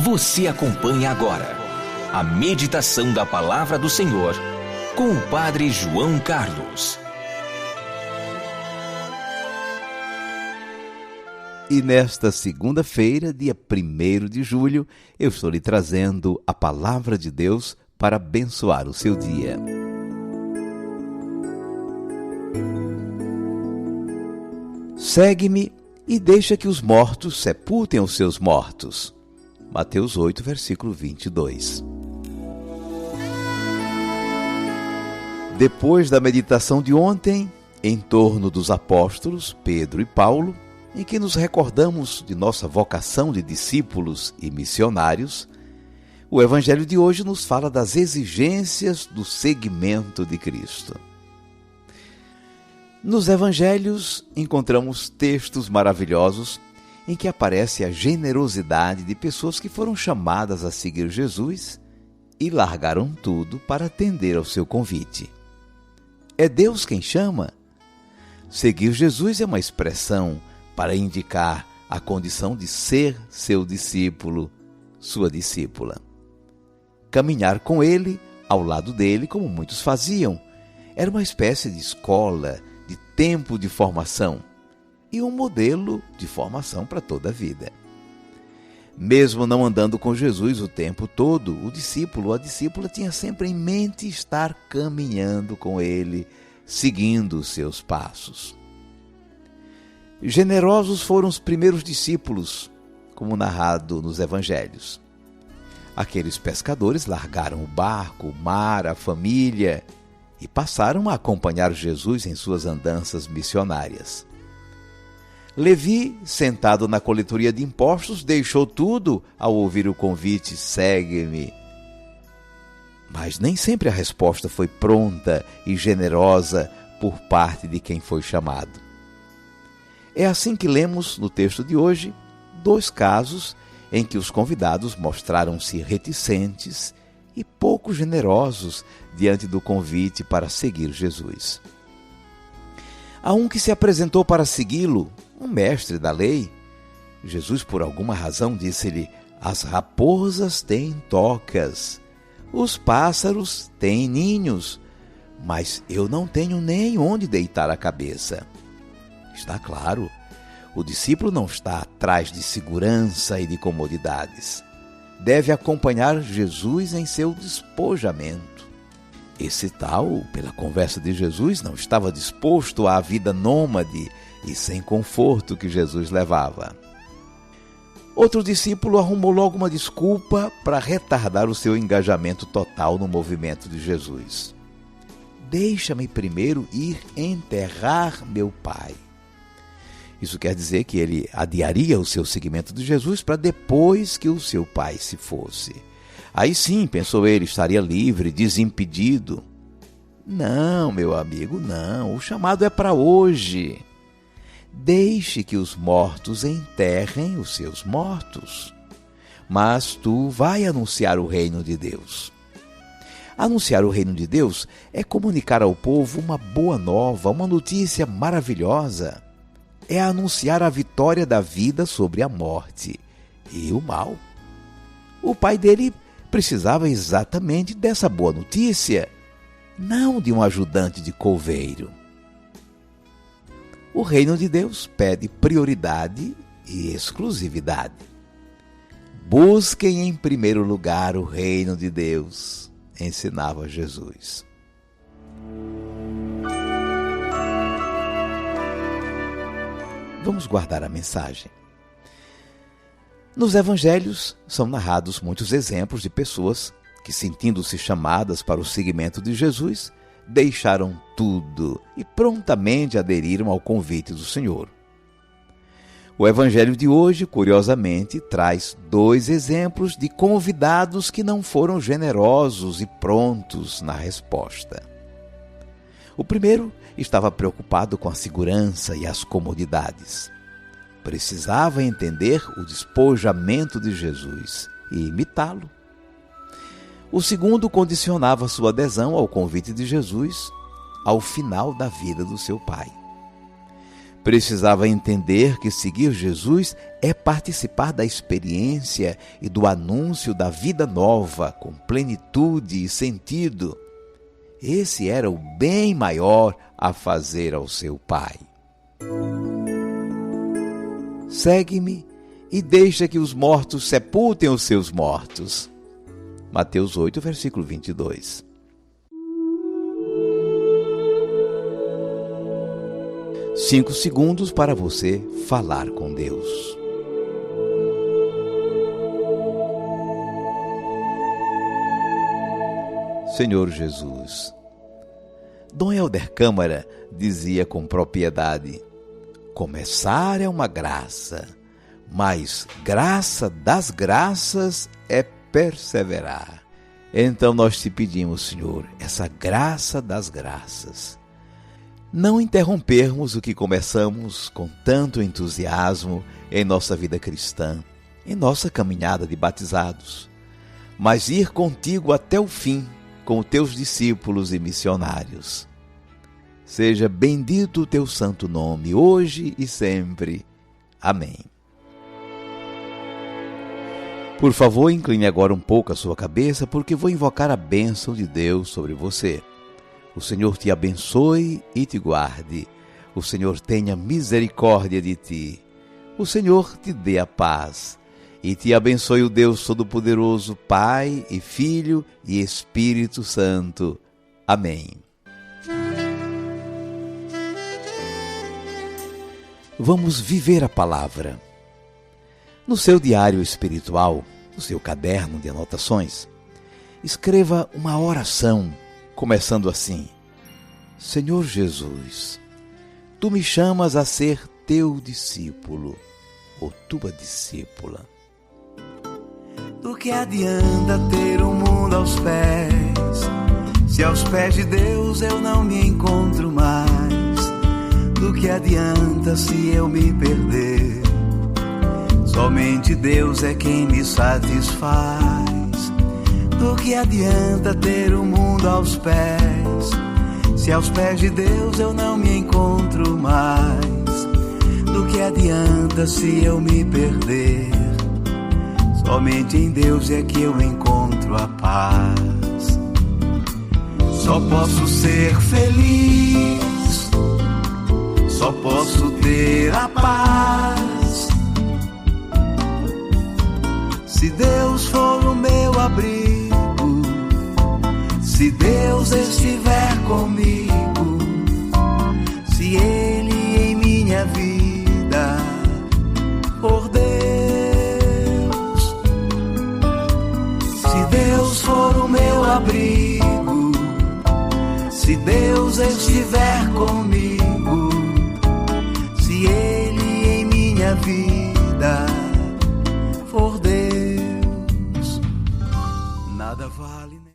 Você acompanha agora a meditação da Palavra do Senhor com o Padre João Carlos. E nesta segunda-feira, dia 1º de julho, eu estou lhe trazendo a Palavra de Deus para abençoar o seu dia. Segue-me e deixa que os mortos sepultem os seus mortos. Mateus 8, versículo 22. Depois da meditação de ontem, em torno dos apóstolos Pedro e Paulo, em que nos recordamos de nossa vocação de discípulos e missionários, o Evangelho de hoje nos fala das exigências do seguimento de Cristo. Nos Evangelhos encontramos textos maravilhosos em que aparece a generosidade de pessoas que foram chamadas a seguir Jesus e largaram tudo para atender ao seu convite. É Deus quem chama. Seguir Jesus é uma expressão para indicar a condição de ser seu discípulo, sua discípula. Caminhar com ele, ao lado dele, como muitos faziam, era uma espécie de escola, de tempo de formação e um modelo de formação para toda a vida. Mesmo não andando com Jesus o tempo todo, o discípulo ou a discípula tinha sempre em mente estar caminhando com ele, seguindo os seus passos. Generosos foram os primeiros discípulos, como narrado nos Evangelhos. Aqueles pescadores largaram o barco, o mar, a família e passaram a acompanhar Jesus em suas andanças missionárias. Levi, sentado na coletoria de impostos, deixou tudo ao ouvir o convite: segue-me. Mas nem sempre a resposta foi pronta e generosa por parte de quem foi chamado. É assim que lemos no texto de hoje 2 casos em que os convidados mostraram-se reticentes e pouco generosos diante do convite para seguir Jesus. Há um que se apresentou para segui-lo, um mestre da lei. Jesus, por alguma razão, disse-lhe: as raposas têm tocas, os pássaros têm ninhos, mas eu não tenho nem onde deitar a cabeça. Está claro, o discípulo não está atrás de segurança e de comodidades. Deve acompanhar Jesus em seu despojamento. Esse tal, pela conversa de Jesus, não estava disposto à vida nômade e sem conforto que Jesus levava. Outro discípulo arrumou logo uma desculpa para retardar o seu engajamento total no movimento de Jesus. Deixa-me primeiro ir enterrar meu pai. Isso quer dizer que ele adiaria o seu seguimento de Jesus para depois que o seu pai se fosse. Aí sim, pensou ele, estaria livre, desimpedido. Não, meu amigo, não. O chamado é para hoje. Deixe que os mortos enterrem os seus mortos. Mas tu vai anunciar o reino de Deus. Anunciar o reino de Deus é comunicar ao povo uma boa nova, uma notícia maravilhosa. É anunciar a vitória da vida sobre a morte e o mal. O pai dele precisava exatamente dessa boa notícia, não de um ajudante de coveiro. O reino de Deus pede prioridade e exclusividade. Busquem em primeiro lugar o reino de Deus, ensinava Jesus. Vamos guardar a mensagem. Nos Evangelhos são narrados muitos exemplos de pessoas que, sentindo-se chamadas para o seguimento de Jesus, deixaram tudo e prontamente aderiram ao convite do Senhor. O Evangelho de hoje, curiosamente, traz 2 exemplos de convidados que não foram generosos e prontos na resposta. O primeiro estava preocupado com a segurança e as comodidades. Precisava entender o despojamento de Jesus e imitá-lo. O segundo condicionava sua adesão ao convite de Jesus ao final da vida do seu pai. Precisava entender que seguir Jesus é participar da experiência e do anúncio da vida nova, com plenitude e sentido. Esse era o bem maior a fazer ao seu Pai. Segue-me e deixa que os mortos sepultem os seus mortos. Mateus 8, versículo 22. Cinco segundos para você falar com Deus. Senhor Jesus, Dom Helder Câmara dizia com propriedade: começar é uma graça, mas graça das graças é perseverar. Então nós te pedimos, Senhor, essa graça das graças. Não interrompermos o que começamos com tanto entusiasmo em nossa vida cristã, em nossa caminhada de batizados, mas ir contigo até o fim, com os teus discípulos e missionários. Seja bendito o teu santo nome, hoje e sempre. Amém. Por favor, incline agora um pouco a sua cabeça, porque vou invocar a bênção de Deus sobre você. O Senhor te abençoe e te guarde. O Senhor tenha misericórdia de ti. O Senhor te dê a paz. E te abençoe o Deus Todo-Poderoso, Pai e Filho e Espírito Santo. Amém. Vamos viver a palavra. No seu diário espiritual, no seu caderno de anotações, escreva uma oração, começando assim: Senhor Jesus, Tu me chamas a ser Teu discípulo ou Tua discípula. Do que adianta ter o mundo aos pés, se aos pés de Deus eu não me encontro mais? Do que adianta se eu me perder? Somente Deus é quem me satisfaz. Do que adianta ter o mundo aos pés, se aos pés de Deus eu não me encontro mais? Do que adianta se eu me perder? Somente em Deus é que eu encontro a paz. Só posso ser feliz, só posso ter a paz, se Deus for o meu abrigo, se Deus estiver comigo, se Ele em minha vida for Deus. Se Deus for o meu abrigo, se Deus estiver comigo, se Ele em minha vida for Deus, nada vale.